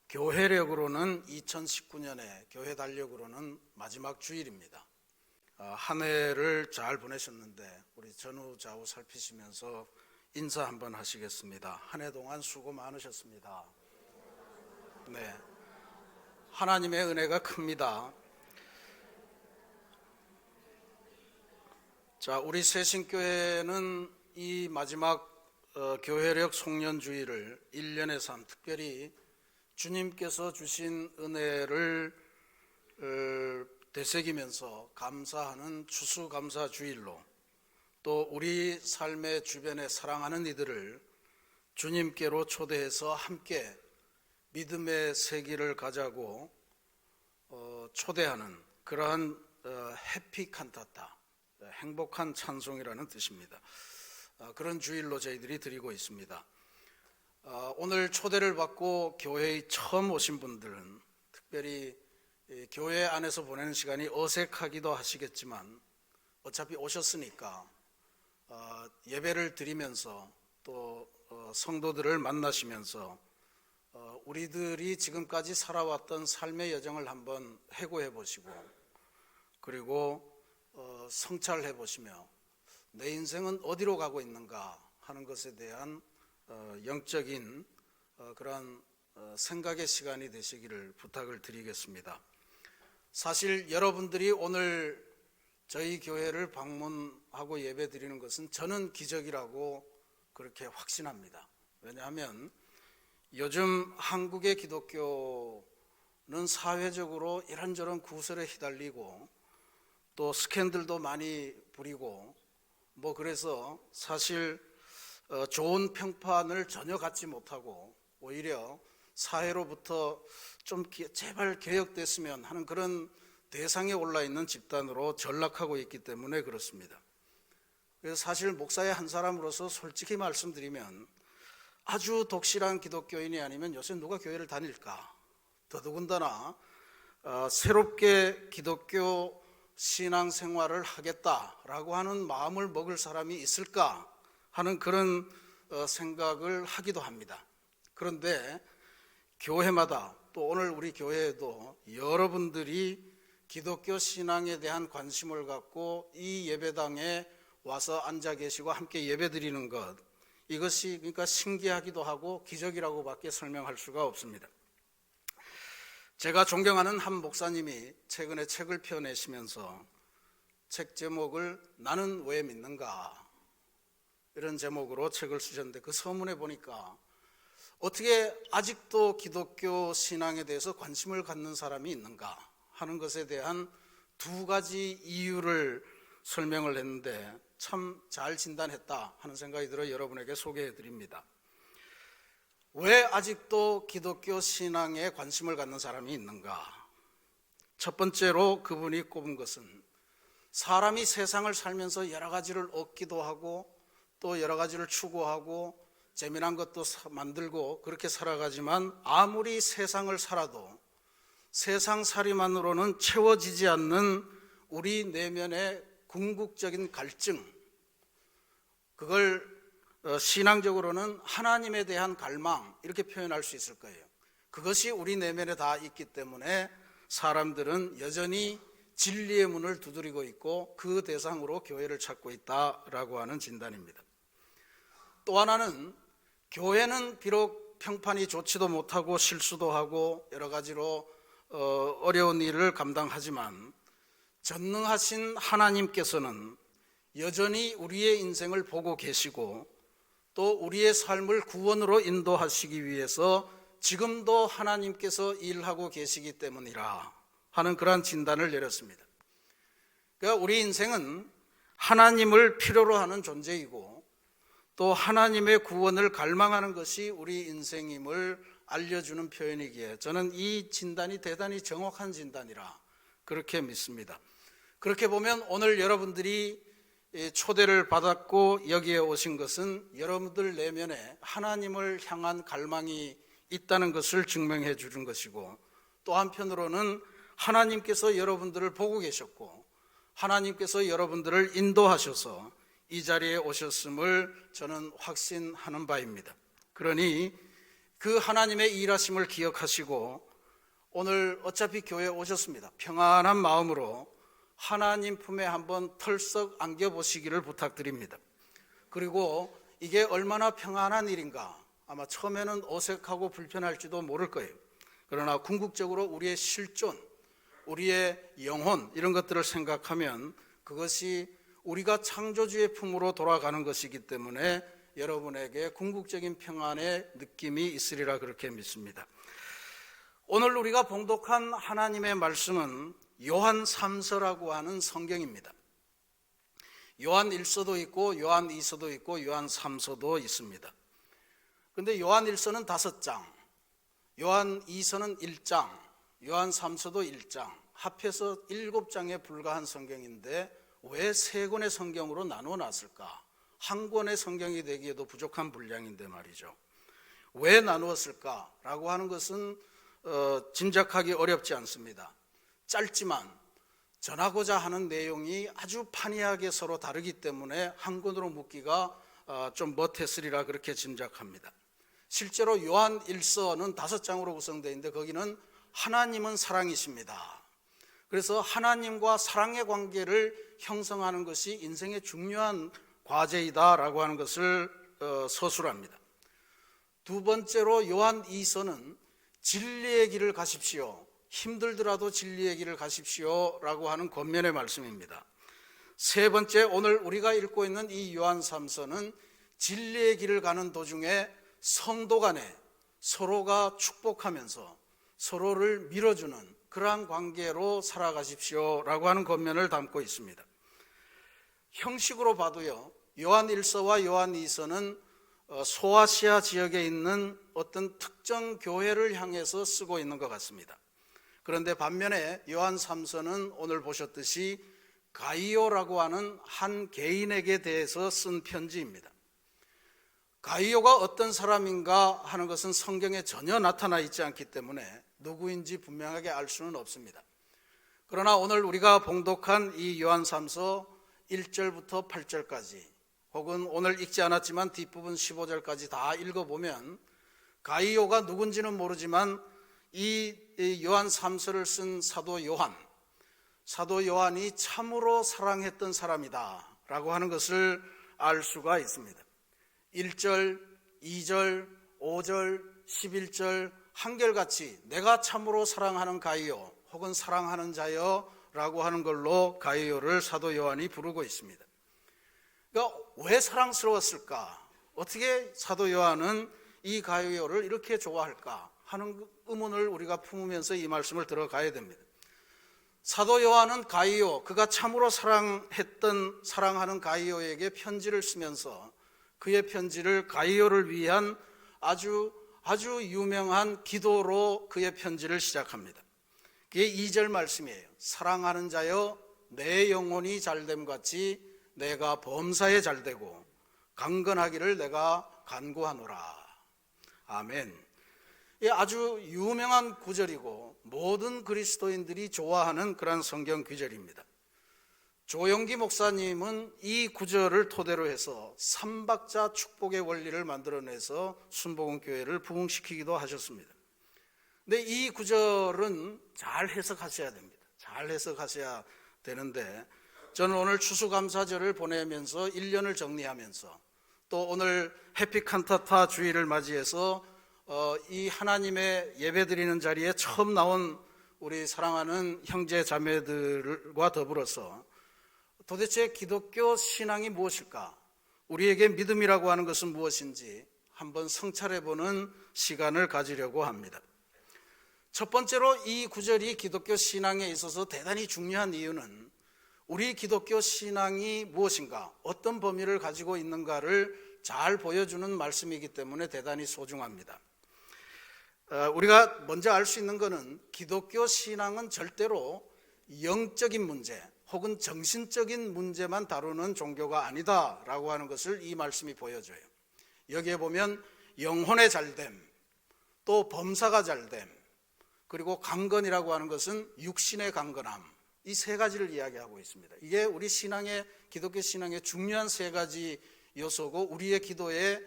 교회력으로는 2019년에 교회 달력으로는 마지막 주일입니다. 한 해를 잘 보내셨는데 우리 전후 좌우 살피시면서 인사 한번 하시겠습니다. 한 해 동안 수고 많으셨습니다. 네, 하나님의 은혜가 큽니다. 자, 우리 새신교회는 이 마지막 교회력 송년주일을 1년의 삶, 특별히 주님께서 주신 은혜를 되새기면서 감사하는 추수감사주일로, 또 우리 삶의 주변에 사랑하는 이들을 주님께로 초대해서 함께 믿음의 세기를 가자고 초대하는 그러한 해피 칸타타, 행복한 찬송이라는 뜻입니다. 그런 주일로 저희들이 드리고 있습니다. 오늘 초대를 받고 교회에 처음 오신 분들은 특별히 교회 안에서 보내는 시간이 어색하기도 하시겠지만 어차피 오셨으니까 예배를 드리면서 또 성도들을 만나시면서 우리들이 지금까지 살아왔던 삶의 여정을 한번 회고해 보시고, 그리고 성찰해 보시며 내 인생은 어디로 가고 있는가 하는 것에 대한 영적인 그런 생각의 시간이 되시기를 부탁을 드리겠습니다. 사실 여러분들이 오늘 저희 교회를 방문하고 예배 드리는 것은 저는 기적이라고 그렇게 확신합니다. 왜냐하면 요즘 한국의 기독교는 사회적으로 이런저런 구설에 휘달리고 또 스캔들도 많이 부리고 그래서 사실 좋은 평판을 전혀 갖지 못하고 오히려 사회로부터 좀 제발 개혁됐으면 하는 그런 대상에 올라있는 집단으로 전락하고 있기 때문에 그렇습니다. 그래서 사실 목사의 한 사람으로서 솔직히 말씀드리면 아주 독실한 기독교인이 아니면 요새 누가 교회를 다닐까? 더더군다나 새롭게 기독교 신앙생활을 하겠다라고 하는 마음을 먹을 사람이 있을까 하는 그런 생각을 하기도 합니다. 그런데 교회마다 또 오늘 우리 교회에도 여러분들이 기독교 신앙에 대한 관심을 갖고 이 예배당에 와서 앉아 계시고 함께 예배 드리는 것, 이것이 그러니까 신기하기도 하고 기적이라고밖에 설명할 수가 없습니다. 제가 존경하는 한 목사님이 최근에 책을 펴내시면서 책 제목을 나는 왜 믿는가, 이런 제목으로 책을 쓰셨는데 그 서문에 보니까 어떻게 아직도 기독교 신앙에 대해서 관심을 갖는 사람이 있는가 하는 것에 대한 두 가지 이유를 설명을 했는데 참 잘 진단했다 하는 생각이 들어 여러분에게 소개해 드립니다. 왜 아직도 기독교 신앙에 관심을 갖는 사람이 있는가? 첫 번째로 그분이 꼽은 것은 사람이 세상을 살면서 여러 가지를 얻기도 하고 또 여러 가지를 추구하고 재미난 것도 만들고 그렇게 살아가지만 아무리 세상을 살아도 세상살이만으로는 채워지지 않는 우리 내면의 궁극적인 갈증, 그걸 신앙적으로는 하나님에 대한 갈망, 이렇게 표현할 수 있을 거예요. 그것이 우리 내면에 다 있기 때문에 사람들은 여전히 진리의 문을 두드리고 있고 그 대상으로 교회를 찾고 있다라고 하는 진단입니다. 또 하나는 교회는 비록 평판이 좋지도 못하고 실수도 하고 여러 가지로 어려운 일을 감당하지만 전능하신 하나님께서는 여전히 우리의 인생을 보고 계시고 또 우리의 삶을 구원으로 인도하시기 위해서 지금도 하나님께서 일하고 계시기 때문이라 하는 그러한 진단을 내렸습니다. 그러니까 우리 인생은 하나님을 필요로 하는 존재이고 또 하나님의 구원을 갈망하는 것이 우리 인생임을 알려주는 표현이기에 저는 이 진단이 대단히 정확한 진단이라 그렇게 믿습니다. 그렇게 보면 오늘 여러분들이 초대를 받았고 여기에 오신 것은 여러분들 내면에 하나님을 향한 갈망이 있다는 것을 증명해 주는 것이고, 또 한편으로는 하나님께서 여러분들을 보고 계셨고 하나님께서 여러분들을 인도하셔서 이 자리에 오셨음을 저는 확신하는 바입니다. 그러니 그 하나님의 일하심을 기억하시고 오늘 어차피 교회에 오셨습니다. 평안한 마음으로 하나님 품에 한번 털썩 안겨보시기를 부탁드립니다. 그리고 이게 얼마나 평안한 일인가, 아마 처음에는 어색하고 불편할지도 모를 거예요. 그러나 궁극적으로 우리의 실존, 우리의 영혼, 이런 것들을 생각하면 그것이 우리가 창조주의 품으로 돌아가는 것이기 때문에 여러분에게 궁극적인 평안의 느낌이 있으리라 그렇게 믿습니다. 오늘 우리가 봉독한 하나님의 말씀은 요한 3서라고 하는 성경입니다. 요한 1서도 있고 요한 2서도 있고 요한 3서도 있습니다. 그런데 요한 1서는 5장, 요한 2서는 1장, 요한 3서도 1장, 합해서 7장에 불과한 성경인데 왜 3권의 성경으로 나누어 놨을까? 한 권의 성경이 되기에도 부족한 분량인데 말이죠. 왜 나누었을까라고 하는 것은 짐작하기 어렵지 않습니다. 짧지만 전하고자 하는 내용이 아주 판이하게 서로 다르기 때문에 한 권으로 묶기가 좀 멋했으리라 그렇게 짐작합니다. 실제로 요한 1서는 5장으로 구성되어 있는데 거기는 하나님은 사랑이십니다. 그래서 하나님과 사랑의 관계를 형성하는 것이 인생의 중요한 과제이다라고 하는 것을 서술합니다. 두 번째로 요한 2서는 진리의 길을 가십시오. 힘들더라도 진리의 길을 가십시오 라고 하는 권면의 말씀입니다. 세 번째, 오늘 우리가 읽고 있는 이 요한 3서는 진리의 길을 가는 도중에 성도 간에 서로가 축복하면서 서로를 밀어주는 그러한 관계로 살아가십시오 라고 하는 권면을 담고 있습니다. 형식으로 봐도요, 요한 1서와 요한 2서는 소아시아 지역에 있는 어떤 특정 교회를 향해서 쓰고 있는 것 같습니다. 그런데 반면에 요한 3서는 오늘 보셨듯이 가이오라고 하는 한 개인에게 대해서 쓴 편지입니다. 가이오가 어떤 사람인가 하는 것은 성경에 전혀 나타나 있지 않기 때문에 누구인지 분명하게 알 수는 없습니다. 그러나 오늘 우리가 봉독한 이 요한 3서 1절부터 8절까지 혹은 오늘 읽지 않았지만 뒷부분 15절까지 다 읽어보면 가이오가 누군지는 모르지만 이 요한 3서를 쓴 사도 요한이 참으로 사랑했던 사람이다 라고 하는 것을 알 수가 있습니다. 1절, 2절, 5절, 11절 한결같이 내가 참으로 사랑하는 가이오 혹은 사랑하는 자여 라고 하는 걸로 가이오를 사도 요한이 부르고 있습니다. 그러니까 왜 사랑스러웠을까? 어떻게 사도 요한은 이 가이오를 이렇게 좋아할까 하는 의문을 우리가 품으면서 이 말씀을 들어가야 됩니다. 사도 요한은 가이오, 그가 참으로 사랑하는 가이오에게 편지를 쓰면서 그의 편지를 가이오를 위한 아주 유명한 기도로 그의 편지를 시작합니다. 그게 2절 말씀이에요. 사랑하는 자여 내 영혼이 잘됨같이 내가 범사에 잘되고 강건하기를 내가 간구하노라. 아멘. 이 아주 유명한 구절이고 모든 그리스도인들이 좋아하는 그런 성경 구절입니다. 조영기 목사님은 이 구절을 토대로 해서 삼박자 축복의 원리를 만들어내서 순복음교회를 부흥시키기도 하셨습니다. 근데 이 구절은 잘 해석하셔야 됩니다. 잘 해석하셔야 되는데 저는 오늘 추수감사절을 보내면서 1년을 정리하면서 또 오늘 해피칸타타 주일을 맞이해서 이 하나님의 예배드리는 자리에 처음 나온 우리 사랑하는 형제 자매들과 더불어서 도대체 기독교 신앙이 무엇일까? 우리에게 믿음이라고 하는 것은 무엇인지 한번 성찰해보는 시간을 가지려고 합니다. 첫 번째로 이 구절이 기독교 신앙에 있어서 대단히 중요한 이유는 우리 기독교 신앙이 무엇인가, 어떤 범위를 가지고 있는가를 잘 보여주는 말씀이기 때문에 대단히 소중합니다. 우리가 먼저 알 수 있는 것은 기독교 신앙은 절대로 영적인 문제 혹은 정신적인 문제만 다루는 종교가 아니다라고 하는 것을 이 말씀이 보여줘요. 여기에 보면 영혼의 잘됨, 또 범사가 잘됨, 그리고 강건이라고 하는 것은 육신의 강건함, 이 세 가지를 이야기하고 있습니다. 이게 우리 기독교 신앙의 중요한 세 가지 요소고 우리의 기도의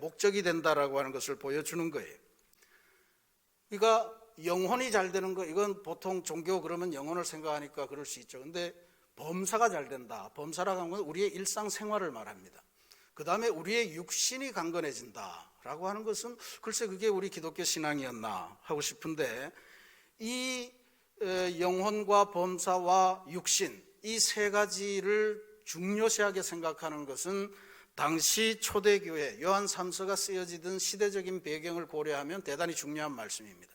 목적이 된다라고 하는 것을 보여주는 거예요. 그러니까 영혼이 잘 되는 거, 이건 보통 종교 그러면 영혼을 생각하니까 그럴 수 있죠. 근데 범사가 잘 된다. 범사라고 하는 건 우리의 일상생활을 말합니다. 그 다음에 우리의 육신이 강건해진다라고 하는 것은 글쎄 그게 우리 기독교 신앙이었나 하고 싶은데, 이 영혼과 범사와 육신, 이 세 가지를 중요시하게 생각하는 것은 당시 초대교회 요한 3서가 쓰여지던 시대적인 배경을 고려하면 대단히 중요한 말씀입니다.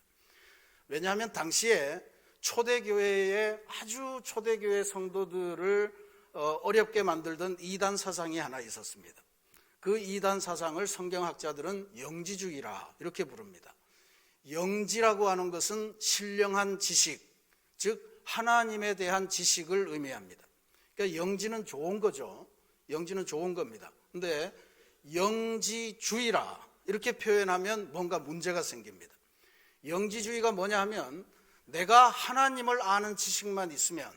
왜냐하면 당시에 초대교회의 아주 초대교회 성도들을 어렵게 만들던 이단 사상이 하나 있었습니다. 그 이단 사상을 성경학자들은 영지주의라 이렇게 부릅니다. 영지라고 하는 것은 신령한 지식, 즉 하나님에 대한 지식을 의미합니다. 그러니까 영지는 좋은 거죠. 영지는 좋은 겁니다. 근데 영지주의라 이렇게 표현하면 뭔가 문제가 생깁니다. 영지주의가 뭐냐 하면 내가 하나님을 아는 지식만 있으면,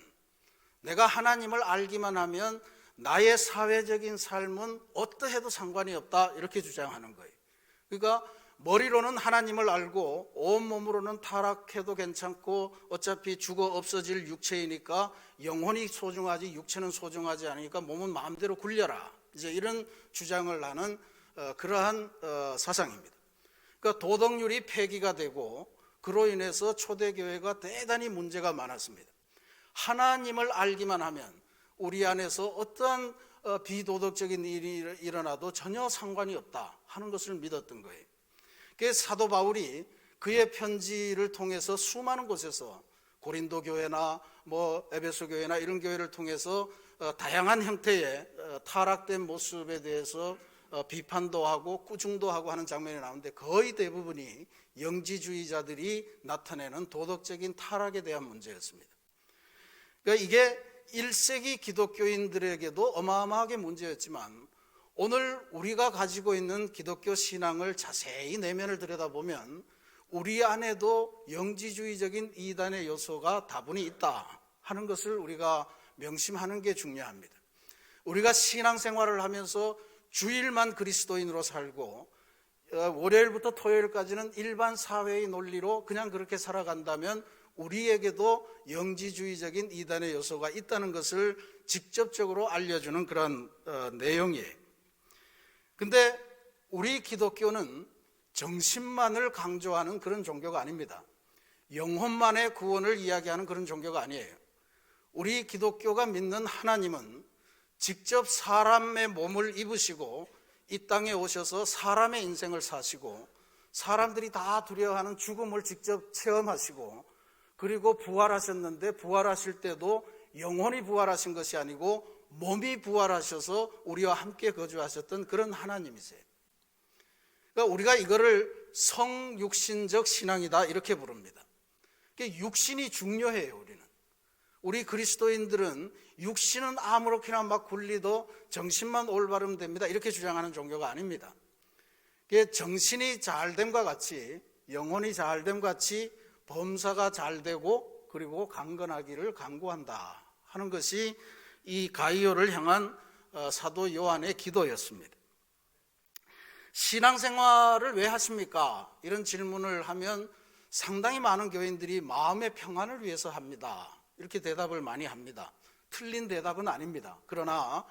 내가 하나님을 알기만 하면 나의 사회적인 삶은 어떠해도 상관이 없다 이렇게 주장하는 거예요. 그러니까 머리로는 하나님을 알고 온몸으로는 타락해도 괜찮고 어차피 죽어 없어질 육체이니까 영혼이 소중하지 육체는 소중하지 않으니까 몸은 마음대로 굴려라, 이제 이런 주장을 하는 그러한 사상입니다. 그러니까 도덕률이 폐기가 되고 그로 인해서 초대교회가 대단히 문제가 많았습니다. 하나님을 알기만 하면 우리 안에서 어떠한 비도덕적인 일이 일어나도 전혀 상관이 없다 하는 것을 믿었던 거예요. 그래서 사도 바울이 그의 편지를 통해서 수많은 곳에서 고린도 교회나 에베소 교회나 이런 교회를 통해서 다양한 형태의 타락된 모습에 대해서 비판도 하고 꾸중도 하고 하는 장면이 나오는데 거의 대부분이 영지주의자들이 나타내는 도덕적인 타락에 대한 문제였습니다. 그러니까 이게 1세기 기독교인들에게도 어마어마하게 문제였지만 오늘 우리가 가지고 있는 기독교 신앙을 자세히 내면을 들여다보면 우리 안에도 영지주의적인 이단의 요소가 다분히 있다 하는 것을 우리가 명심하는 게 중요합니다. 우리가 신앙생활을 하면서 주일만 그리스도인으로 살고 월요일부터 토요일까지는 일반 사회의 논리로 그냥 그렇게 살아간다면 우리에게도 영지주의적인 이단의 요소가 있다는 것을 직접적으로 알려주는 그런 내용이에요. 근데 우리 기독교는 정신만을 강조하는 그런 종교가 아닙니다. 영혼만의 구원을 이야기하는 그런 종교가 아니에요. 우리 기독교가 믿는 하나님은 직접 사람의 몸을 입으시고 이 땅에 오셔서 사람의 인생을 사시고 사람들이 다 두려워하는 죽음을 직접 체험하시고 그리고 부활하셨는데 부활하실 때도 영혼이 부활하신 것이 아니고 몸이 부활하셔서 우리와 함께 거주하셨던 그런 하나님이세요. 그러니까 우리가 이거를 성육신적 신앙이다 이렇게 부릅니다. 그러니까 육신이 중요해요. 우리 그리스도인들은 육신은 아무렇게나 막 굴리도 정신만 올바르면 됩니다 이렇게 주장하는 종교가 아닙니다. 정신이 잘됨과 같이 영혼이 잘됨과 같이 범사가 잘되고 그리고 강건하기를 간구한다 하는 것이 이 가이오를 향한 사도 요한의 기도였습니다. 신앙생활을 왜 하십니까? 이런 질문을 하면 상당히 많은 교인들이 마음의 평안을 위해서 합니다 이렇게 대답을 많이 합니다. 틀린 대답은 아닙니다. 그러나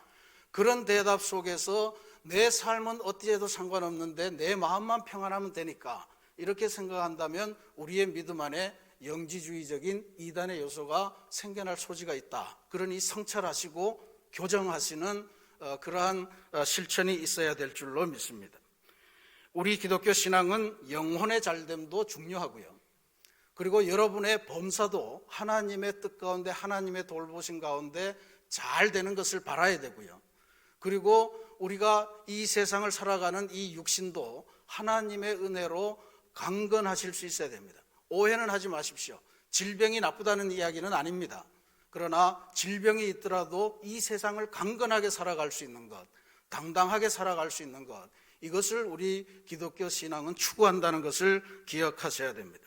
그런 대답 속에서 내 삶은 어찌해도 상관없는데 내 마음만 평안하면 되니까 이렇게 생각한다면 우리의 믿음 안에 영지주의적인 이단의 요소가 생겨날 소지가 있다. 그러니 성찰하시고 교정하시는 그러한 실천이 있어야 될 줄로 믿습니다. 우리 기독교 신앙은 영혼의 잘됨도 중요하고요. 그리고 여러분의 범사도 하나님의 뜻 가운데 하나님의 돌보심 가운데 잘 되는 것을 바라야 되고요. 그리고 우리가 이 세상을 살아가는 이 육신도 하나님의 은혜로 강건하실 수 있어야 됩니다. 오해는 하지 마십시오. 질병이 나쁘다는 이야기는 아닙니다. 그러나 질병이 있더라도 이 세상을 강건하게 살아갈 수 있는 것, 당당하게 살아갈 수 있는 것, 이것을 우리 기독교 신앙은 추구한다는 것을 기억하셔야 됩니다.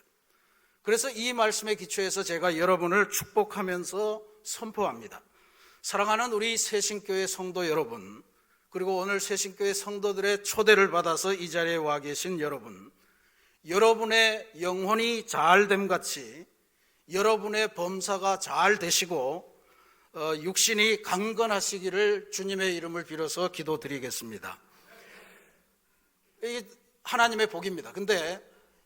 그래서 이 말씀에 기초해서 제가 여러분을 축복하면서 선포합니다. 사랑하는 우리 새신교회 성도 여러분, 그리고 오늘 새신교회 성도들의 초대를 받아서 이 자리에 와 계신 여러분, 여러분의 영혼이 잘됨 같이 여러분의 범사가 잘 되시고 육신이 강건하시기를 주님의 이름을 빌어서 기도드리겠습니다. 이 하나님의 복입니다. 근데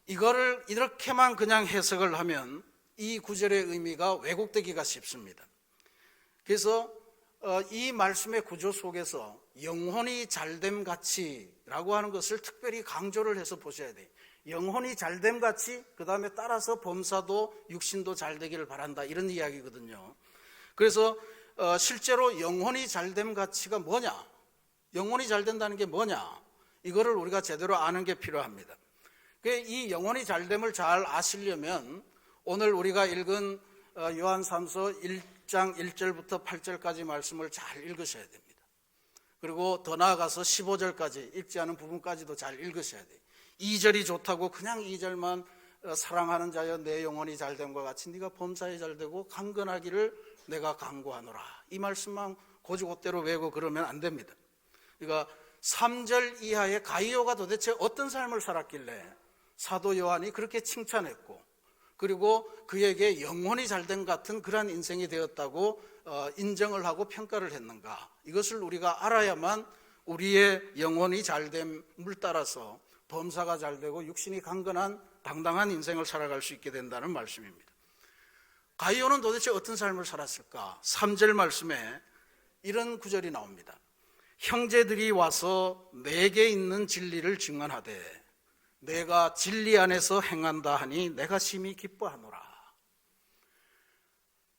이거를 이렇게만 그냥 해석을 하면 이 구절의 의미가 왜곡되기가 쉽습니다. 그래서 이 말씀의 구조 속에서 영혼이 잘됨 같이라고 하는 것을 특별히 강조를 해서 보셔야 돼요. 영혼이 잘됨 같이, 그 다음에 따라서 범사도 육신도 잘 되기를 바란다, 이런 이야기거든요. 그래서 실제로 영혼이 잘됨 같이가 뭐냐, 영혼이 잘 된다는 게 뭐냐, 이거를 우리가 제대로 아는 게 필요합니다. 이 영혼이 잘됨을 잘 아시려면 오늘 우리가 읽은 요한삼서 1장 1절부터 8절까지 말씀을 잘 읽으셔야 됩니다. 그리고 더 나아가서 15절까지 읽지 않은 부분까지도 잘 읽으셔야 돼요. 2절이 좋다고 그냥 2절만 사랑하는 자여 내 영혼이 잘됨과 같이 네가 범사에 잘되고 강건하기를 내가 간구하노라, 이 말씀만 고지고대로 외우고 그러면 안 됩니다. 그러니까 3절 이하의 가이오가 도대체 어떤 삶을 살았길래 사도 요한이 그렇게 칭찬했고, 그리고 그에게 영혼이 잘된 같은 그러한 인생이 되었다고 인정을 하고 평가를 했는가, 이것을 우리가 알아야만 우리의 영혼이 잘됨을 따라서 범사가 잘되고 육신이 강건한 당당한 인생을 살아갈 수 있게 된다는 말씀입니다. 가이오는 도대체 어떤 삶을 살았을까? 3절 말씀에 이런 구절이 나옵니다. 형제들이 와서 내게 있는 진리를 증언하되 내가 진리 안에서 행한다 하니 내가 심히 기뻐하노라.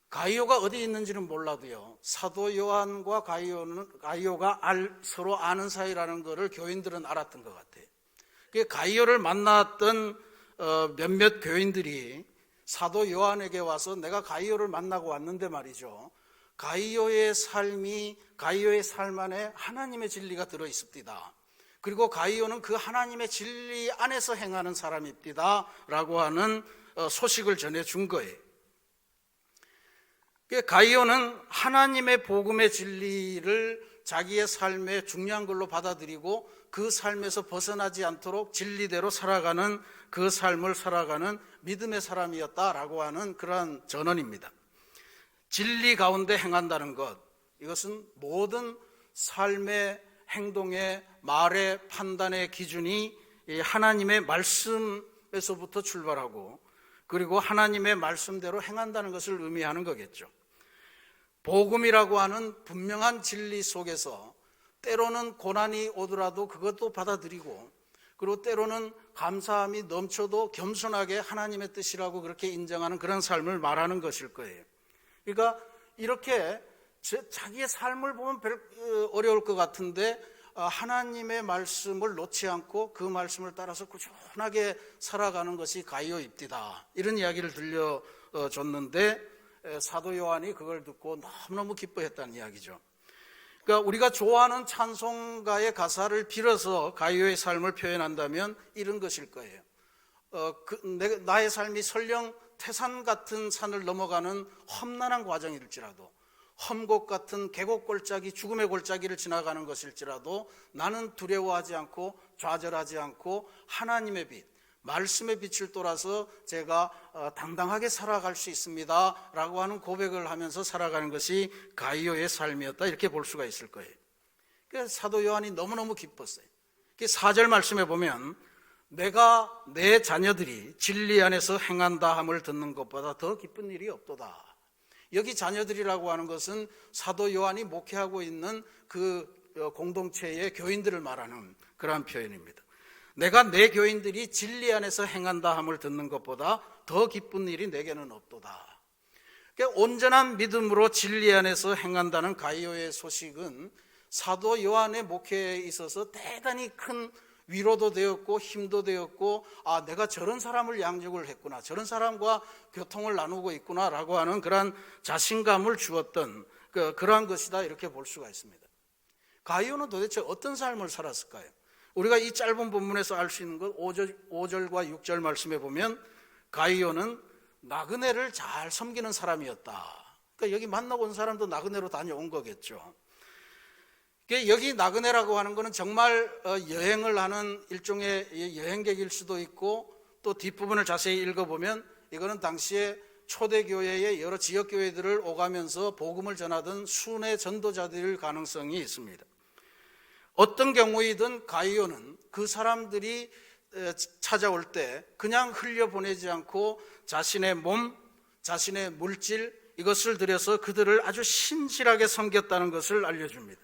가이오가 어디 있는지는 몰라도요, 사도 요한과 가이오가 서로 아는 사이라는 것을 교인들은 알았던 것 같아요. 가이오를 만났던 몇몇 교인들이 사도 요한에게 와서 내가 가이오를 만나고 왔는데 말이죠, 가이오의 삶 안에 하나님의 진리가 들어있습니다. 그리고 가이오는 그 하나님의 진리 안에서 행하는 사람입니다 라고 하는 소식을 전해준 거예요. 가이오는 하나님의 복음의 진리를 자기의 삶에 중요한 걸로 받아들이고 그 삶에서 벗어나지 않도록 진리대로 살아가는, 그 삶을 살아가는 믿음의 사람이었다라고 하는 그러한 전언입니다. 진리 가운데 행한다는 것, 이것은 모든 삶의 행동의, 말의, 판단의 기준이 하나님의 말씀에서부터 출발하고 그리고 하나님의 말씀대로 행한다는 것을 의미하는 거겠죠. 복음이라고 하는 분명한 진리 속에서 때로는 고난이 오더라도 그것도 받아들이고, 그리고 때로는 감사함이 넘쳐도 겸손하게 하나님의 뜻이라고 그렇게 인정하는 그런 삶을 말하는 것일 거예요. 그러니까 이렇게 자기의 삶을 보면 별 어려울 것 같은데 하나님의 말씀을 놓지 않고 그 말씀을 따라서 꾸준하게 살아가는 것이 가이오입디다, 이런 이야기를 들려줬는데 사도 요한이 그걸 듣고 너무너무 기뻐했다는 이야기죠. 그러니까 우리가 좋아하는 찬송가의 가사를 빌어서 가이오의 삶을 표현한다면 이런 것일 거예요. 나의 삶이 설령 태산 같은 산을 넘어가는 험난한 과정일지라도, 험곡 같은 계곡 골짜기, 죽음의 골짜기를 지나가는 것일지라도 나는 두려워하지 않고 좌절하지 않고 하나님의 빛, 말씀의 빛을 따라서 제가 당당하게 살아갈 수 있습니다 라고 하는 고백을 하면서 살아가는 것이 가이오의 삶이었다, 이렇게 볼 수가 있을 거예요. 그래서 사도 요한이 너무너무 기뻤어요. 4절 말씀에 보면 내가 내 자녀들이 진리 안에서 행한다 함을 듣는 것보다 더 기쁜 일이 없도다. 여기 자녀들이라고 하는 것은 사도 요한이 목회하고 있는 그 공동체의 교인들을 말하는 그러한 표현입니다. 내가 내 교인들이 진리 안에서 행한다 함을 듣는 것보다 더 기쁜 일이 내게는 없도다. 그러니까 온전한 믿음으로 진리 안에서 행한다는 가이오의 소식은 사도 요한의 목회에 있어서 대단히 큰 위로도 되었고 힘도 되었고, 내가 저런 사람을 양육을 했구나, 저런 사람과 교통을 나누고 있구나 라고 하는 그러한 자신감을 주었던 그러한 것이다, 이렇게 볼 수가 있습니다. 가이오는 도대체 어떤 삶을 살았을까요? 우리가 이 짧은 본문에서 알 수 있는 것, 5절과 6절 말씀에 보면 가이오는 나그네를 잘 섬기는 사람이었다. 그러니까 여기 만나고 온 사람도 나그네로 다녀온 거겠죠. 여기 나그네라고 하는 것은 정말 여행을 하는 일종의 여행객일 수도 있고, 또 뒷부분을 자세히 읽어보면 이거는 당시에 초대교회의 여러 지역교회들을 오가면서 복음을 전하던 순회 전도자들일 가능성이 있습니다. 어떤 경우이든 가이오는 그 사람들이 찾아올 때 그냥 흘려보내지 않고 자신의 몸, 자신의 물질 이것을 들여서 그들을 아주 신실하게 섬겼다는 것을 알려줍니다.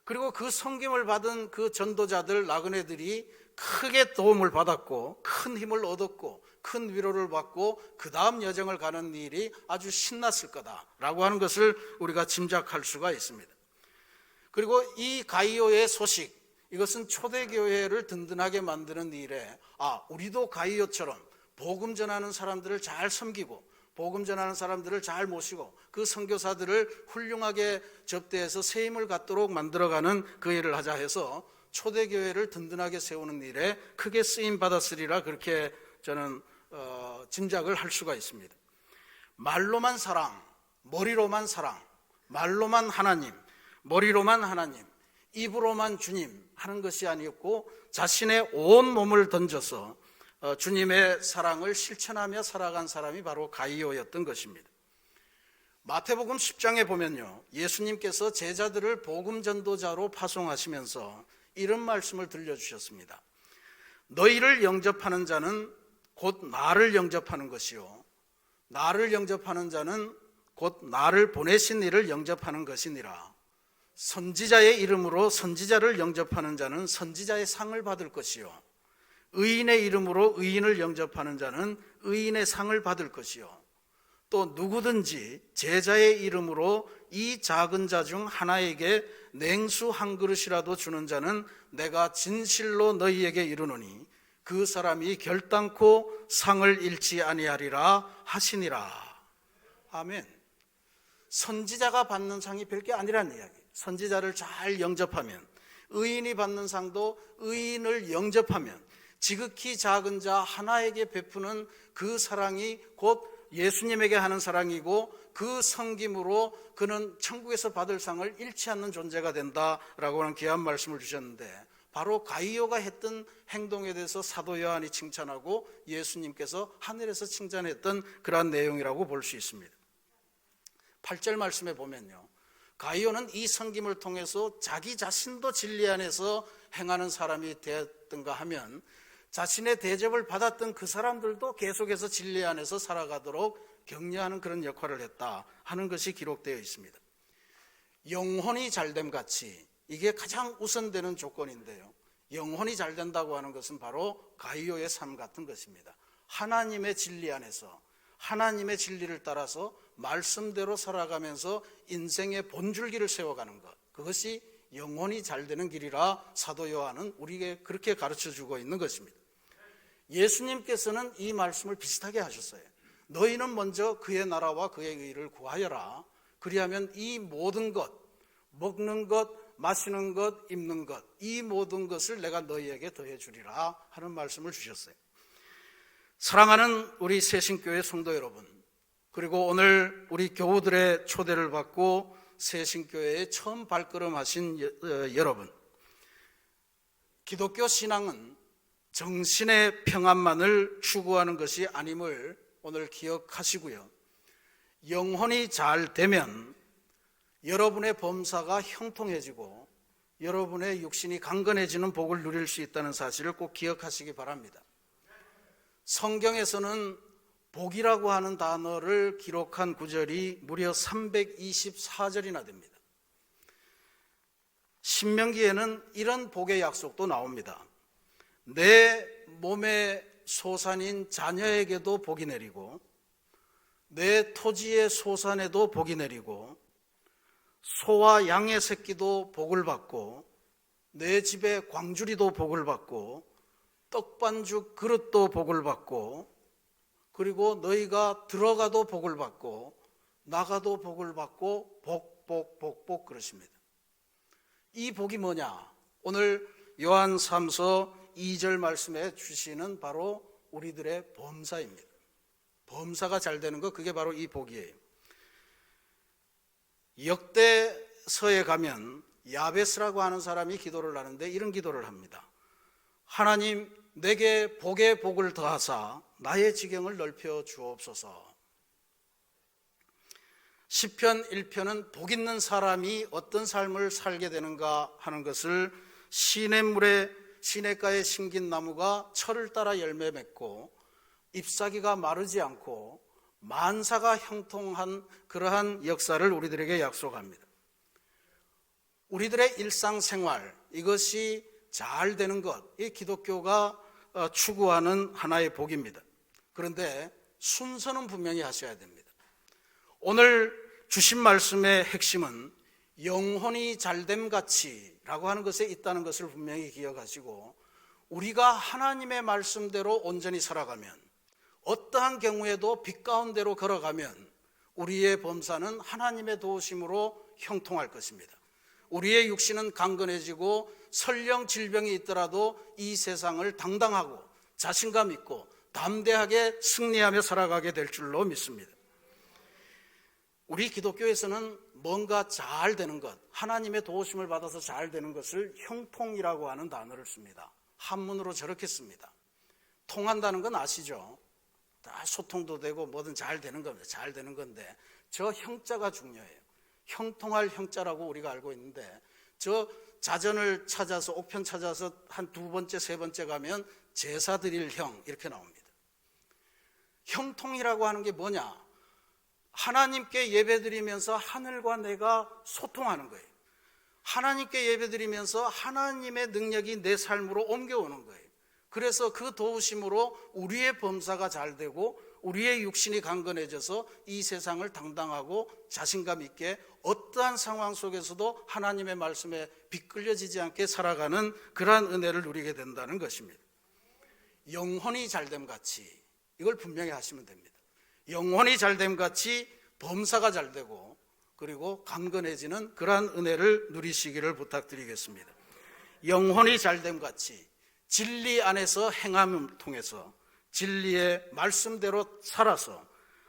그리고 그 섬김을 받은 그 전도자들, 나그네들이 크게 도움을 받았고 큰 힘을 얻었고 큰 위로를 받고 그 다음 여정을 가는 일이 아주 신났을 거다라고 하는 것을 우리가 짐작할 수가 있습니다. 그리고 이 가이오의 소식, 이것은 초대교회를 든든하게 만드는 일에 우리도 가이오처럼 복음 전하는 사람들을 잘 섬기고 복음 전하는 사람들을 잘 모시고 그 선교사들을 훌륭하게 접대해서 새 힘을 갖도록 만들어가는 그 일을 하자 해서 초대교회를 든든하게 세우는 일에 크게 쓰임 받았으리라 그렇게 저는 짐작을 할 수가 있습니다. 말로만 사랑, 머리로만 사랑, 말로만 하나님, 머리로만 하나님, 입으로만 주님 하는 것이 아니었고 자신의 온 몸을 던져서 주님의 사랑을 실천하며 살아간 사람이 바로 가이오였던 것입니다. 마태복음 10장에 보면요, 예수님께서 제자들을 복음 전도자로 파송하시면서 이런 말씀을 들려주셨습니다. 너희를 영접하는 자는 곧 나를 영접하는 것이요 나를 영접하는 자는 곧 나를 보내신 이를 영접하는 것이니라. 선지자의 이름으로 선지자를 영접하는 자는 선지자의 상을 받을 것이요 의인의 이름으로 의인을 영접하는 자는 의인의 상을 받을 것이요 또 누구든지 제자의 이름으로 이 작은 자 중 하나에게 냉수 한 그릇이라도 주는 자는 내가 진실로 너희에게 이르노니 그 사람이 결단코 상을 잃지 아니하리라 하시니라. 아멘. 선지자가 받는 상이 별게 아니라는 이야기. 선지자를 잘 영접하면, 의인이 받는 상도 의인을 영접하면 지극히 작은 자 하나에게 베푸는 그 사랑이 곧 예수님에게 하는 사랑이고 그 섬김으로 그는 천국에서 받을 상을 잃지 않는 존재가 된다라고 하는 귀한 말씀을 주셨는데, 바로 가이오가 했던 행동에 대해서 사도 요한이 칭찬하고 예수님께서 하늘에서 칭찬했던 그러한 내용이라고 볼 수 있습니다. 8절 말씀에 보면요, 가이오는 이 섬김을 통해서 자기 자신도 진리 안에서 행하는 사람이 되었던가 하면 자신의 대접을 받았던 그 사람들도 계속해서 진리 안에서 살아가도록 격려하는 그런 역할을 했다 하는 것이 기록되어 있습니다. 영혼이 잘됨 같이 이게 가장 우선되는 조건인데요, 영혼이 잘 된다고 하는 것은 바로 가이오의 삶 같은 것입니다. 하나님의 진리 안에서 하나님의 진리를 따라서 말씀대로 살아가면서 인생의 본줄기를 세워가는 것, 그것이 영혼이 잘 되는 길이라 사도 요한은 우리에게 그렇게 가르쳐주고 있는 것입니다. 예수님께서는 이 말씀을 비슷하게 하셨어요. 너희는 먼저 그의 나라와 그의 의를 구하여라. 그리하면 이 모든 것, 먹는 것, 마시는 것, 입는 것, 이 모든 것을 내가 너희에게 더해 주리라 하는 말씀을 주셨어요. 사랑하는 우리 새신교회 성도 여러분, 그리고 오늘 우리 교우들의 초대를 받고 새신교회에 처음 발걸음하신 여러분, 기독교 신앙은 정신의 평안만을 추구하는 것이 아님을 오늘 기억하시고요, 영혼이 잘 되면 여러분의 범사가 형통해지고 여러분의 육신이 강건해지는 복을 누릴 수 있다는 사실을 꼭 기억하시기 바랍니다. 성경에서는 복이라고 하는 단어를 기록한 구절이 무려 324절이나 됩니다. 신명기에는 이런 복의 약속도 나옵니다. 내 몸의 소산인 자녀에게도 복이 내리고 내 토지의 소산에도 복이 내리고 소와 양의 새끼도 복을 받고 내 집의 광주리도 복을 받고 떡반죽 그릇도 복을 받고 그리고 너희가 들어가도 복을 받고 나가도 복을 받고 복 그러십니다. 이 복이 뭐냐? 오늘 요한 3서 2절 말씀에 주시는 바로 우리들의 범사입니다. 범사가 잘 되는 것, 그게 바로 이 복이에요. 역대서에 가면 야베스라고 하는 사람이 기도를 하는데 이런 기도를 합니다. 하나님, 내게 복에 복을 더하사 나의 지경을 넓혀 주옵소서. 시편 1편은 복 있는 사람이 어떤 삶을 살게 되는가 하는 것을 시냇가에 심긴 나무가 철을 따라 열매 맺고 잎사귀가 마르지 않고 만사가 형통한 그러한 역사를 우리들에게 약속합니다. 우리들의 일상생활, 이것이 잘 되는 것, 이 기독교가 추구하는 하나의 복입니다. 그런데 순서는 분명히 하셔야 됩니다. 오늘 주신 말씀의 핵심은 영혼이 잘됨 같이라고 하는 것에 있다는 것을 분명히 기억하시고, 우리가 하나님의 말씀대로 온전히 살아가면, 어떠한 경우에도 빛 가운데로 걸어가면 우리의 범사는 하나님의 도우심으로 형통할 것입니다. 우리의 육신은 강건해지고 설령 질병이 있더라도 이 세상을 당당하고 자신감 있고 담대하게 승리하며 살아가게 될 줄로 믿습니다. 우리 기독교에서는 뭔가 잘 되는 것, 하나님의 도우심을 받아서 잘 되는 것을 형통이라고 하는 단어를 씁니다. 한문으로 저렇게 씁니다. 통한다는 건 아시죠? 다 소통도 되고 뭐든 잘 되는 겁니다. 잘 되는 건데 저 형자가 중요해요. 형통할 형자라고 우리가 알고 있는데, 저 자전을 찾아서, 옥편 찾아서 한 두 번째, 세 번째 가면 제사 드릴 형 이렇게 나옵니다. 형통이라고 하는 게 뭐냐? 하나님께 예배드리면서 하늘과 내가 소통하는 거예요. 하나님께 예배드리면서 하나님의 능력이 내 삶으로 옮겨오는 거예요. 그래서 그 도우심으로 우리의 범사가 잘 되고 우리의 육신이 강건해져서 이 세상을 당당하고 자신감 있게 어떠한 상황 속에서도 하나님의 말씀에 비끌려지지 않게 살아가는 그러한 은혜를 누리게 된다는 것입니다. 영혼이 잘됨 같이, 이걸 분명히 하시면 됩니다. 영혼이 잘됨 같이 범사가 잘 되고 그리고 강건해지는 그러한 은혜를 누리시기를 부탁드리겠습니다. 영혼이 잘됨 같이 진리 안에서 행함을 통해서 진리의 말씀대로 살아서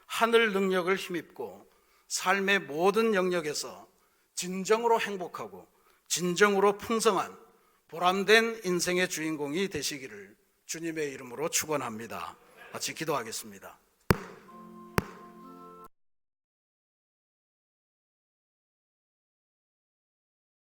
하늘 능력을 힘입고 삶의 모든 영역에서 진정으로 행복하고 진정으로 풍성한 보람된 인생의 주인공이 되시기를 주님의 이름으로 축원합니다. 같이 기도하겠습니다.